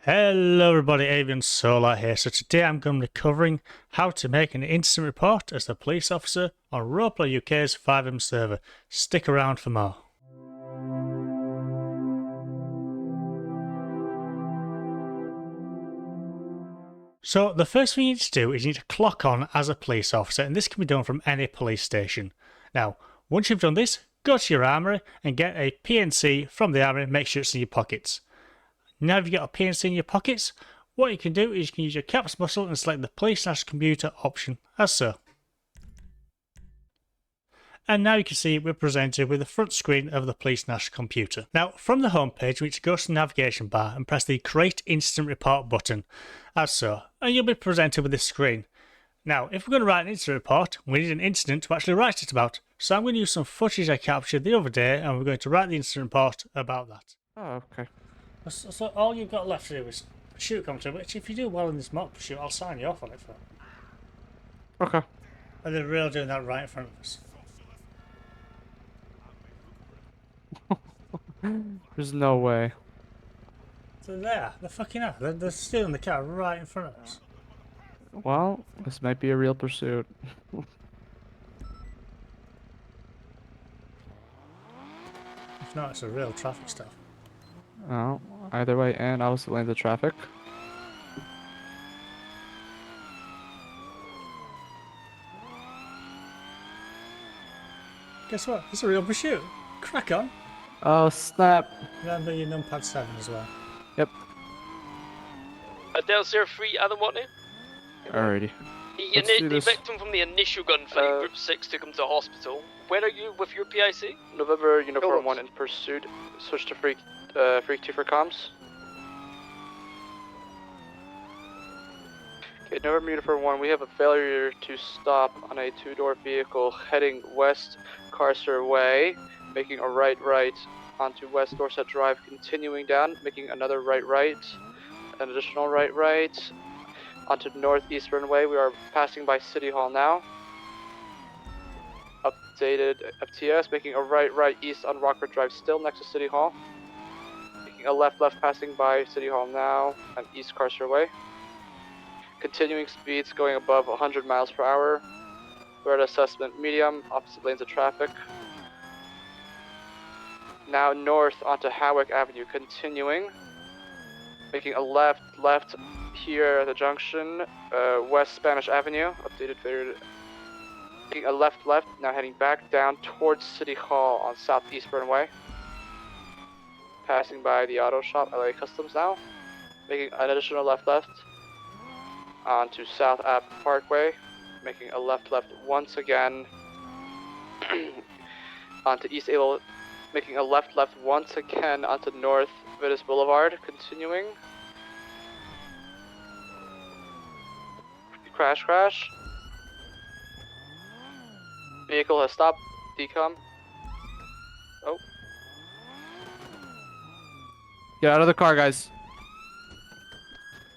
Hello everybody, Avian Solar here. So today I'm going to be covering how to make an incident report as a police officer on Roleplay UK's 5M server. Stick around for more. So the first thing you need to do is you need to clock on as a police officer, and this can be done from any police station. Now, once you've done this, go to your armoury and get a PNC from the armoury, make sure it's in your pockets. Now if you've got a PNC in your pockets, what you can do is you can use your caps muscle and select the Police National Computer option, as so. And now you can see we're presented with the front screen of the Police National Computer. Now from the home page, we need to go to the navigation bar and press the Create Incident Report button, as so, and you'll be presented with this screen. Now if we're going to write an incident report, we need an incident to actually write it about, so I'm going to use some footage I captured the other day and we're going to write the incident report about that. Oh, okay. So all you've got left to do is pursuit commentary, which if you do well in this mock pursuit, I'll sign you off on it for that. Okay. And they're really doing that right in front of us. There's no way. So they're fucking up. They're stealing the car right in front of us. Well, this might be a real pursuit. If not, it's a real traffic stop. Oh, either way, and opposite lanes of traffic. Guess what? It's a real pursuit. Crack on. Oh, snap. Remember your numpad 7 as well. Yep. Del 03, Adam Watney. Alrighty. The victim from the initial gunfight, Group 6, took him to hospital. Where are you with your PIC? November Uniform 1 in pursuit. Switch to Freak 2 for comms. Okay, November Uniform 1, we have a failure to stop on a two-door vehicle heading west Carcer Way, making a right onto West Dorset Drive, continuing down, making another right, an additional right, onto Northeast Runway. We are passing by City Hall now. Updated FTS, making a right east on Rockford Drive, still next to City Hall. Making a left passing by City Hall now and East Carcer Way. Continuing speeds going above 100 miles per hour. We're at assessment medium, opposite lanes of traffic. Now north onto Hawick Avenue, continuing. Making a left here at the junction, West Spanish Avenue, updated failure. Making a left, now heading back down towards City Hall on Southeast Burnway. Passing by the auto shop, LA Customs now. Making an additional left onto South Ave Parkway. Making a left once again onto East Able. Making a left once again onto North Vitus Boulevard, continuing. Crash. Vehicle has stopped. Decom. Oh. Get out of the car, guys.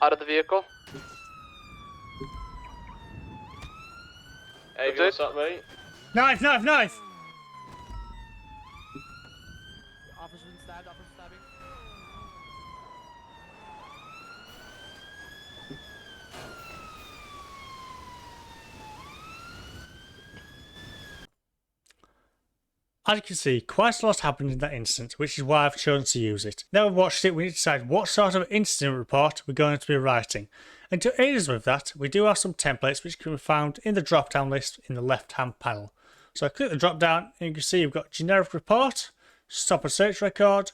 Out of the vehicle. Hey, what's up, mate? Knife! Officer stabbing. As you can see, quite a lot happened in that incident, which is why I've chosen to use it. Now we've watched it, we need to decide what sort of incident report we're going to be writing. And to aid us with that, we do have some templates which can be found in the drop-down list in the left-hand panel. So I click the drop-down and you can see you've got generic report, stop and search record,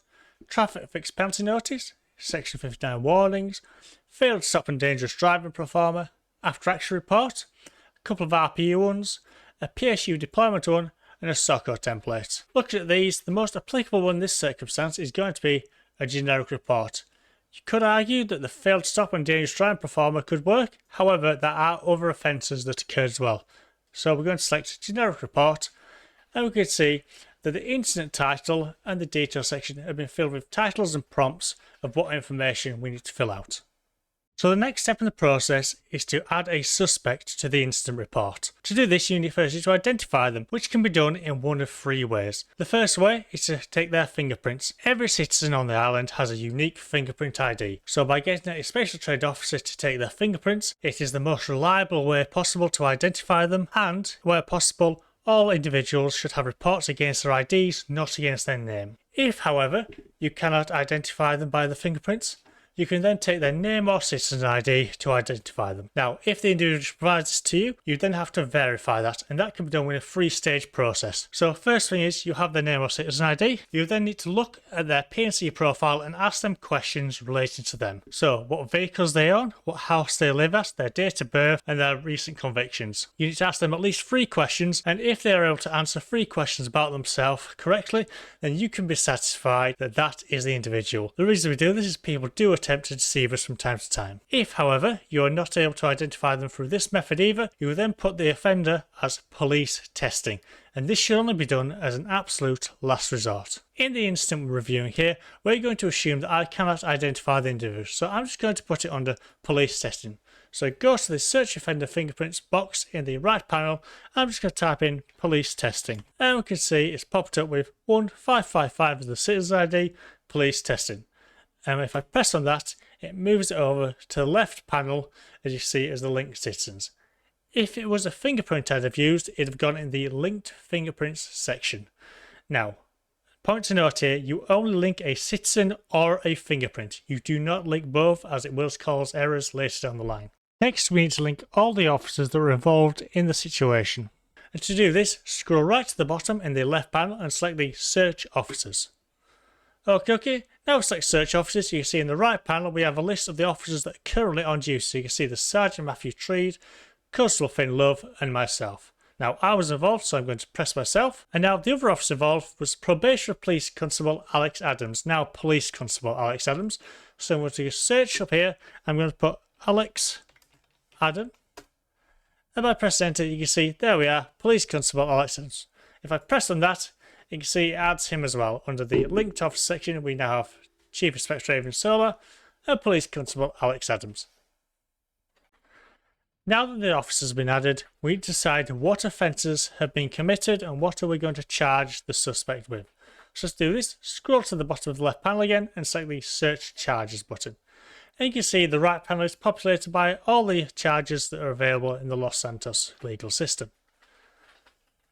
traffic fixed penalty notice, section 59 warnings, failed stop and dangerous driving proforma, after action report, a couple of RPU ones, a PSU deployment one, and a SOCO template. Looking at these, the most applicable one in this circumstance is going to be a generic report. You could argue that the failed stop and dangerous driving proforma could work, however there are other offences that occurred as well. So we're going to select generic report, and we can see that the incident title and the detail section have been filled with titles and prompts of what information we need to fill out. So the next step in the process is to add a suspect to the incident report. To do this, you need firstly to identify them, which can be done in one of three ways. The first way is to take their fingerprints. Every citizen on the island has a unique fingerprint ID, so by getting a special trained officer to take their fingerprints, it is the most reliable way possible to identify them, and where possible, all individuals should have reports against their IDs, not against their name. If, however, you cannot identify them by the fingerprints, you can then take their name or citizen ID to identify them. Now, if the individual provides this to you, you then have to verify that, and that can be done with a three-stage process. So first thing is you have their name or citizen ID. You then need to look at their PNC profile and ask them questions related to them. So what vehicles they own, what house they live at, their date of birth, and their recent convictions. You need to ask them at least 3 questions, and if they are able to answer 3 questions about themselves correctly, then you can be satisfied that that is the individual. The reason we do this is people do attempt to deceive us from time to time. If, however, you are not able to identify them through this method either, you will then put the offender as police testing, and this should only be done as an absolute last resort. In the instant we're reviewing here, we're going to assume that I cannot identify the individual, so I'm just going to put it under police testing. So go to the search offender fingerprints box in the right panel. I'm just going to type in police testing, and we can see it's popped up with 1555 as the citizen ID, police testing. And if I press on that, it moves it over to the left panel, as you see, as the linked citizens. If it was a fingerprint I'd have used, it'd have gone in the linked fingerprints section. Now, point to note here, you only link a citizen or a fingerprint. You do not link both, as it will cause errors later down the line. Next, we need to link all the officers that were involved in the situation. And to do this, scroll right to the bottom in the left panel and select the search officers. Okay. Now select search officers. You can see in the right panel we have a list of the officers that are currently on duty. So you can see the Sergeant Matthew Treed, Constable Finn Love, and myself. Now I was involved, so I'm going to press myself. And now the other officer involved was Probationary Police Constable Alex Adams, now Police Constable Alex Adams. So I'm going to search up here. I'm going to put Alex Adam. And by pressing enter, you can see there we are, Police Constable Alex Adams. If I press on that, you can see it adds him as well. Under the linked officer section, we now have Chief Inspector Raven Solar and Police Constable Alex Adams. Now that the officers have been added, we need to decide what offences have been committed and what are we going to charge the suspect with. So let's do this. Scroll to the bottom of the left panel again and select the Search Charges button. And you can see the right panel is populated by all the charges that are available in the Los Santos legal system.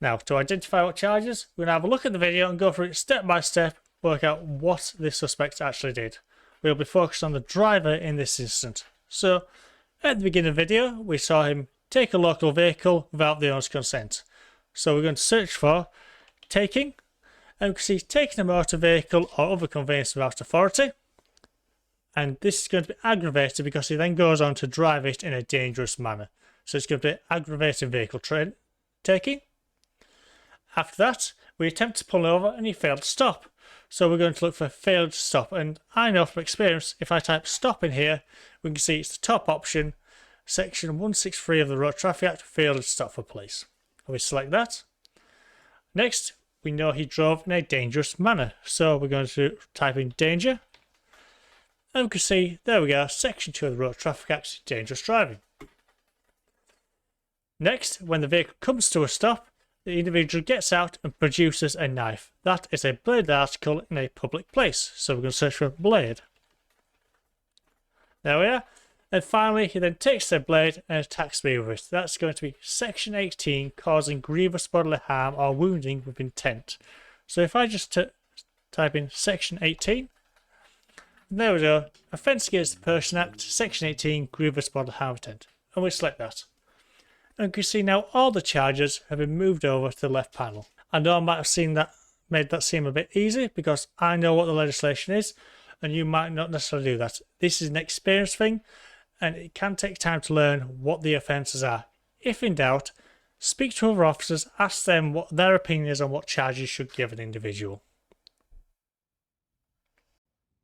Now, to identify what charges, we're going to have a look at the video and go through it step by step, work out what the suspect actually did. We'll be focused on the driver in this instance. So, at the beginning of the video, we saw him take a local vehicle without the owner's consent. So we're going to search for taking, and we can see taking a motor vehicle or other conveyance without authority. And this is going to be aggravated because he then goes on to drive it in a dangerous manner. So it's going to be aggravated vehicle taking. After that, we attempt to pull over and he failed to stop. So we're going to look for failed to stop. And I know from experience, if I type stop in here, we can see it's the top option, section 163 of the Road Traffic Act, failed to stop for police. And we select that. Next, we know he drove in a dangerous manner. So we're going to type in danger. And we can see, there we go, section 2 of the Road Traffic Act, dangerous driving. Next, when the vehicle comes to a stop, the individual gets out and produces a knife. That is a bladed article in a public place. So we're going to search for blade. There we are. And finally, he then takes the blade and attacks me with it. That's going to be section 18, causing grievous bodily harm or wounding with intent. So if I just type in section 18, there we go. Offence against the Person Act, section 18, grievous bodily harm intent. And we select that. And you can see now all the charges have been moved over to the left panel. I know I might have made that seem a bit easy because I know what the legislation is and you might not necessarily do that. This is an experience thing and it can take time to learn what the offences are. If in doubt, speak to other officers, ask them what their opinion is on what charges you should give an individual.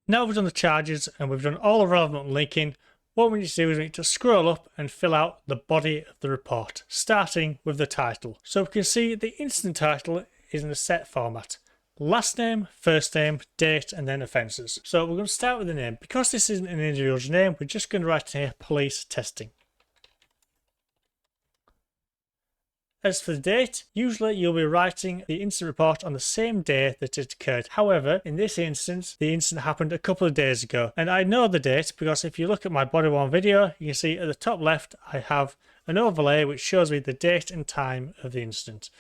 Now we've done the charges and we've done all the relevant linking, what we need to do is we need to scroll up and fill out the body of the report, starting with the title. So we can see the incident title is in a set format. last name, first name, date, and then offences. So we're going to start with the name. Because this isn't an individual's name, we're just going to write here police testing. As for the date, usually you'll be writing the incident report on the same day that it occurred. However, in this instance, the incident happened a couple of days ago. And I know the date because if you look at my body worn video, you can see at the top left, I have an overlay which shows me the date and time of the incident.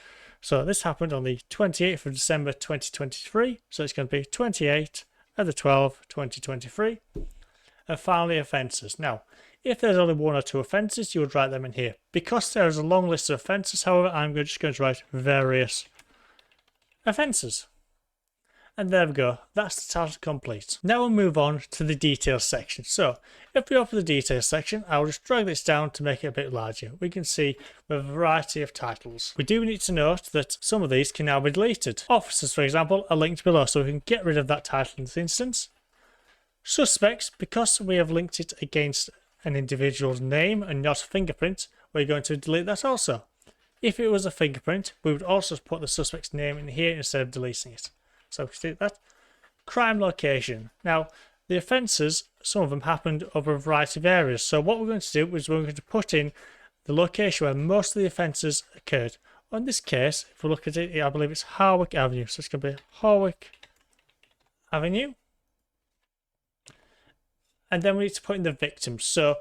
So this happened on the 28th of December 2023. So it's going to be 28 of the 12th, 2023. And finally, offences. Now, if there's only one or two offences, you would write them in here. Because there is a long list of offences, however, I'm just going to write various offences. And there we go. That's the title complete. Now we'll move on to the details section. So, if we open the details section, I'll just drag this down to make it a bit larger. We can see a variety of titles. We do need to note that some of these can now be deleted. Officers, for example, are linked below, so we can get rid of that title in this instance. Suspects, because we have linked it against an individual's name and not a fingerprint, we're going to delete that also. If it was a fingerprint, we would also put the suspect's name in here instead of deleting it. So we can delete that. Crime location. Now, the offences, some of them happened over a variety of areas. So what we're going to do is we're going to put in the location where most of the offences occurred. In this case, if we look at it, I believe it's Harwick Avenue. So it's going to be Harwick Avenue. And then we need to put in the victims. So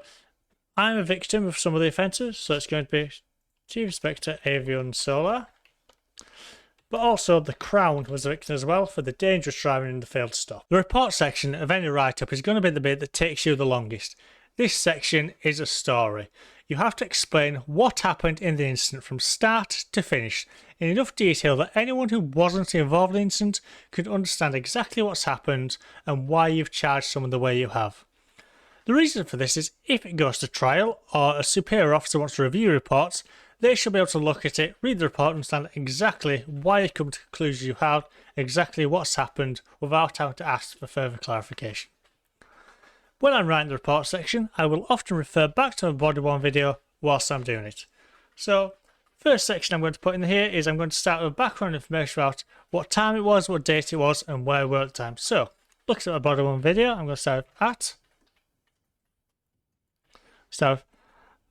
I'm a victim of some of the offences. So it's going to be Chief Inspector Avion Solar. But also the Crown was a victim as well for the dangerous driving in the failed stop. The report section of any write-up is going to be the bit that takes you the longest. This section is a story. You have to explain what happened in the incident from start to finish in enough detail that anyone who wasn't involved in the incident could understand exactly what's happened and why you've charged someone the way you have. The reason for this is if it goes to trial or a superior officer wants to review reports, they should be able to look at it, read the report, and understand exactly why you come to the conclusions you have, exactly what's happened, without having to ask for further clarification. When I'm writing the report section, I will often refer back to my body worn video whilst I'm doing it. So, first section I'm going to put in here is I'm going to start with background information about what time it was, what date it was, and where we were at the time. So, looking at my body worn video, I'm going to start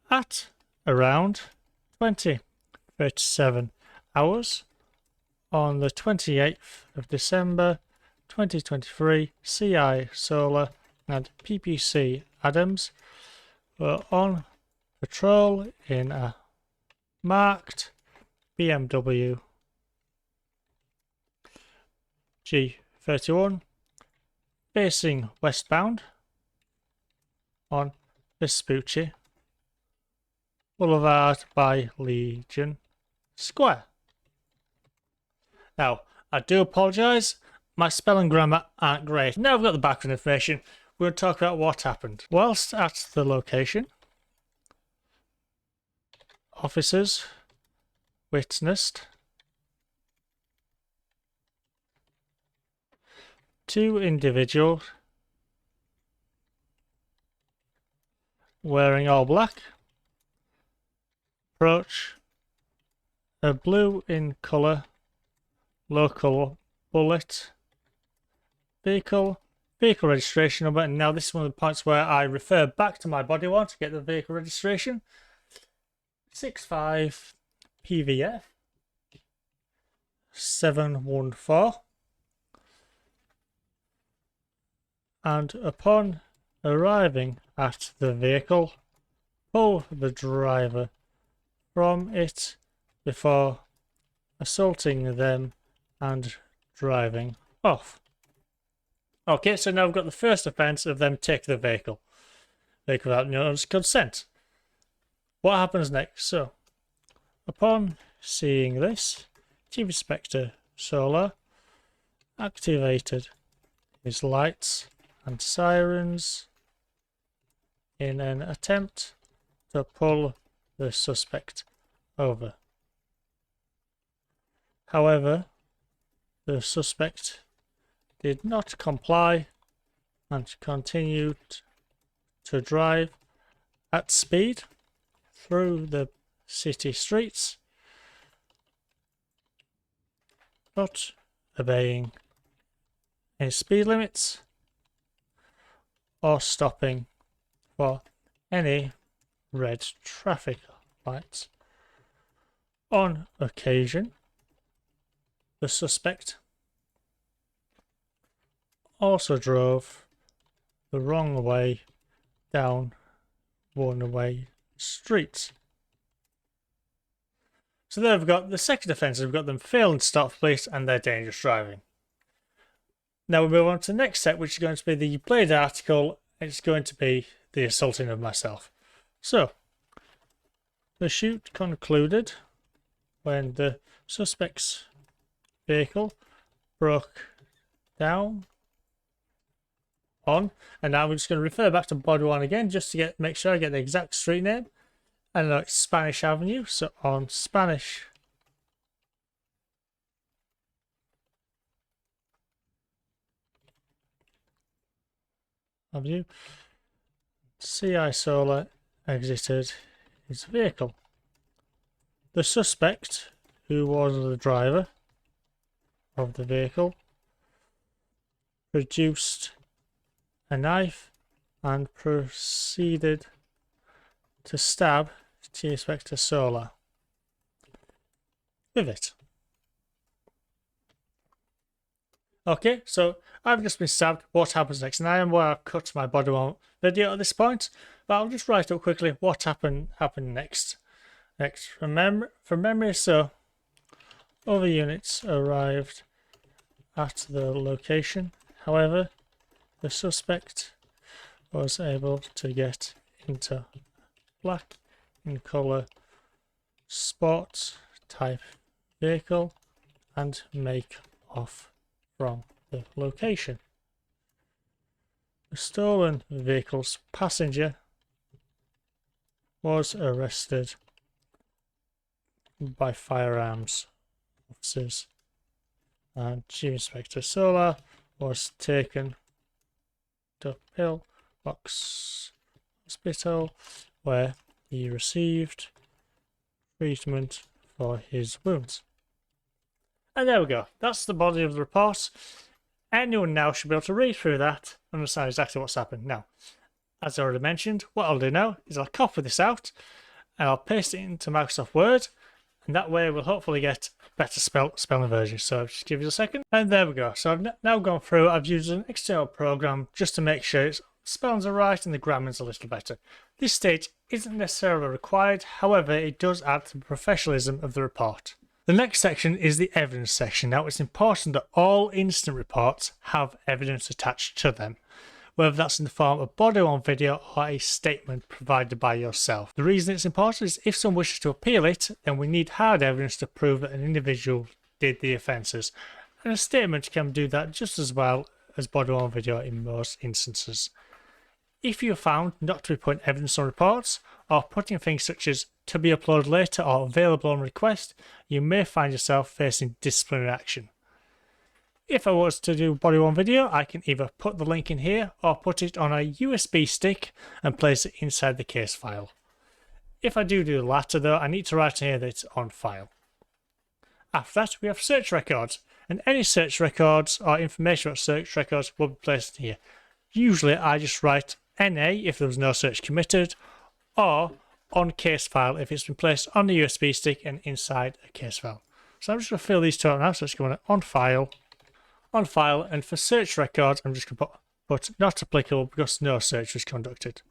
at around 20:37 hours on the 28th of December 2023, CI Solar and PPC Adams were on patrol in a marked BMW G31 facing westbound on Vespucci Boulevard by Legion Square. Now, I do apologise, my spelling and grammar aren't great. Now I've got the background information, we're going to talk about what happened. Whilst at the location, officers witnessed two individuals wearing all black approach a blue in colour local bullet vehicle registration number. And now this is one of the points where I refer back to my body worn to get the vehicle registration. 65 PVF 714. And upon arriving at the vehicle, pull the driver from it before assaulting them and driving off. Okay, so now we've got the first offence of them taking the vehicle without notice consent. What happens next? So, upon seeing this, Chief Inspector Solar activated his lights and sirens in an attempt to pull the suspect over. However, the suspect did not comply and continued to drive at speed through the city streets, not obeying any speed limits or stopping for any red traffic lights. On occasion, the suspect also drove the wrong way down one-way streets. So there we've got the second offence. We've got them failing to stop police and their dangerous driving. Now we move on to the next set, which is going to be the Blade article. It's going to be the assaulting of myself. So, the shoot concluded when the suspect's vehicle broke down on, and now we're just going to refer back to body 1 again just to make sure I get the exact street name, and like Spanish Avenue. So on Spanish Avenue, CI Solar exited his vehicle. The suspect, who was the driver of the vehicle, produced a knife and proceeded to stab Chief Inspector Solar with it. Okay, so I've just been stabbed. What happens next? And I am where I've cut my body on video at this point, but I'll just write up quickly what happened next. From memory, so other units arrived at the location. However, the suspect was able to get into black in colour sports type vehicle and make off from the location. The stolen vehicle's passenger was arrested by firearms officers, and Chief Inspector Solar was taken to Pillbox Hospital where he received treatment for his wounds. And there we go. That's the body of the report. Anyone now should be able to read through that and understand exactly what's happened. Now, as I already mentioned, what I'll do now is I'll copy this out and I'll paste it into Microsoft Word, and that way we'll hopefully get a better spelling version. So just give you a second. And there we go. So I've now gone through, I've used an external program just to make sure its spellings are right and the grammar's a little better. This stage isn't necessarily required, however it does add to the professionalism of the report. The next section is the evidence section. Now it's important that all incident reports have evidence attached to them, whether that's in the form of body on video or a statement provided by yourself. The reason it's important is if someone wishes to appeal it, then we need hard evidence to prove that an individual did the offences, and a statement can do that just as well as body on video in most instances. If you're found not to be putting evidence on reports, or putting things such as to be uploaded later or available on request, you may find yourself facing disciplinary action. If I was to do body on video, I can either put the link in here or put it on a USB stick and place it inside the case file. If I do the latter though, I need to write here that it's on file. After that, we have search records, and any search records or information about search records will be placed here. Usually I just write NA if there was no search committed, or on case file if it's been placed on the USB stick and inside a case file. So I'm just going to fill these two out now, so it's going to on file, and for search records I'm just going to put not applicable because no search was conducted.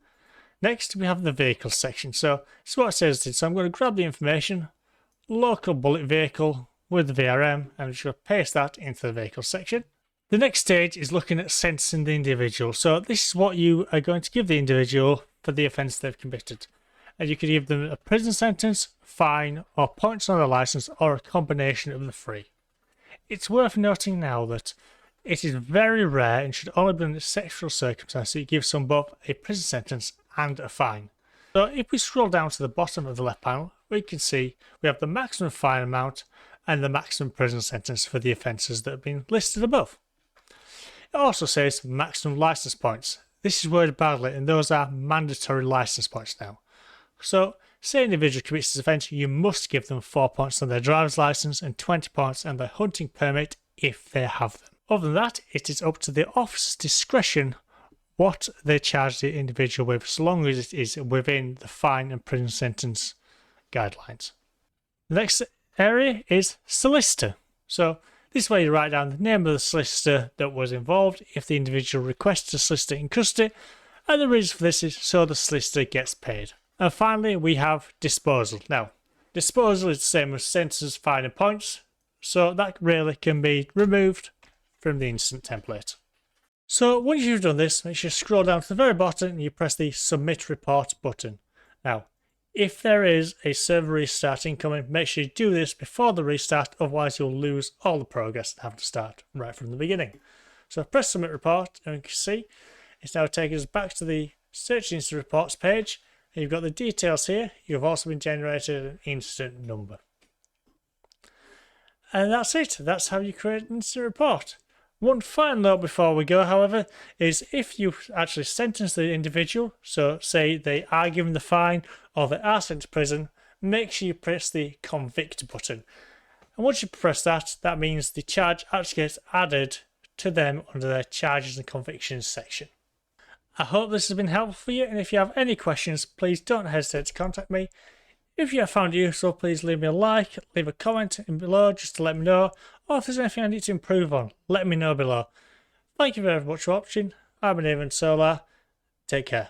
Next we have the vehicle section. So this is what it says. So I'm going to grab the information, local bullet vehicle with the VRM, and I'm just going to paste that into the vehicle section. The next stage is looking at sentencing the individual. So this is what you are going to give the individual for the offence they've committed. And you could give them a prison sentence, fine, or points on their licence, or a combination of the three. It's worth noting now that it is very rare and should only be in exceptional circumstances that you give someone both a prison sentence and a fine. So if we scroll down to the bottom of the left panel, we can see we have the maximum fine amount and the maximum prison sentence for the offences that have been listed above. It also says maximum licence points. This is worded badly, and those are mandatory licence points now. So, say an individual commits this offence, you must give them 4 points on their driver's licence and 20 points on their hunting permit if they have them. Other than that, it is up to the officer's discretion what they charge the individual with, so long as it is within the fine and prison sentence guidelines. The next area is solicitor. So this is where you write down the name of the solicitor that was involved if the individual requests a solicitor in custody, and the reason for this is so the solicitor gets paid. And finally, we have disposal. Now, disposal is the same as sentence, fine and points, so that really can be removed from the incident template. So once you've done this, make sure you scroll down to the very bottom and you press the submit report button. Now, if there is a server restart incoming, make sure you do this before the restart, otherwise you'll lose all the progress and have to start right from the beginning. So press submit report and you can see it's now taking us back to the search incident reports page. And you've got the details here. You've also been generated an incident number. And that's it. That's how you create an incident report. One final note before we go, however, is if you actually sentence the individual, so say they are given the fine or they are sent to prison, make sure you press the convict button. And once you press that, that means the charge actually gets added to them under their charges and convictions section. I hope this has been helpful for you, and if you have any questions, please don't hesitate to contact me. If you have found it useful, please leave me a like, leave a comment in below just to let me know, or if there's anything I need to improve on, let me know below. Thank you very much for watching. I've been Even Solar. Take care.